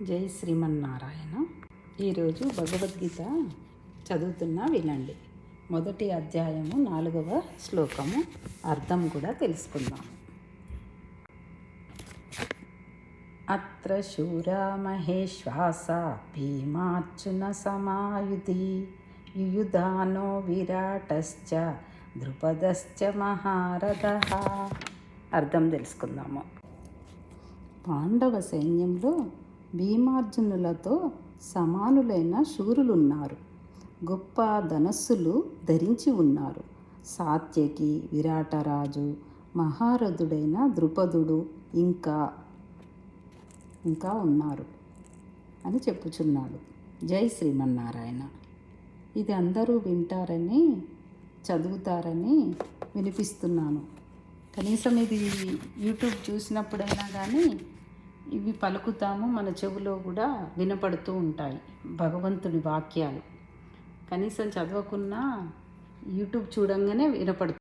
జై శ్రీమన్నారాయణ. ఈరోజు భగవద్గీత చదువుతున్నా వినండి. మొదటి అధ్యాయము 4వ శ్లోకము అర్థం కూడా తెలుసుకుందాం. అత్ర శూరా మహేశ్వాస భీమార్జున సమాయుధి యుయుధానో విరాటశ్చ ద్రుపదశ్చ మహారథః. అర్థం తెలుసుకుందాము. పాండవ సైన్యంలో భీమార్జునులతో సమానులైన శూరులున్నారు. గొప్ప ధనస్సులు ధరించి ఉన్నారు. సాత్యకి, విరాటరాజు, మహారథుడైన ద్రుపదుడు ఇంకా ఉన్నారు అని చెప్పుచున్నాడు. జై శ్రీమన్నారాయణ. ఇది అందరూ వింటారని, చదువుతారని వినిపిస్తున్నాను. కనీసం ఇది యూట్యూబ్ చూసినప్పుడైనా కానీ ఇవి పలుకుతాము, మన చెవిలో కూడా వినపడుతూ ఉంటాయి భగవంతుడి వాక్యాలు. కనీసం చదవకున్నా యూట్యూబ్ చూడంగానే వినపడుతుంది.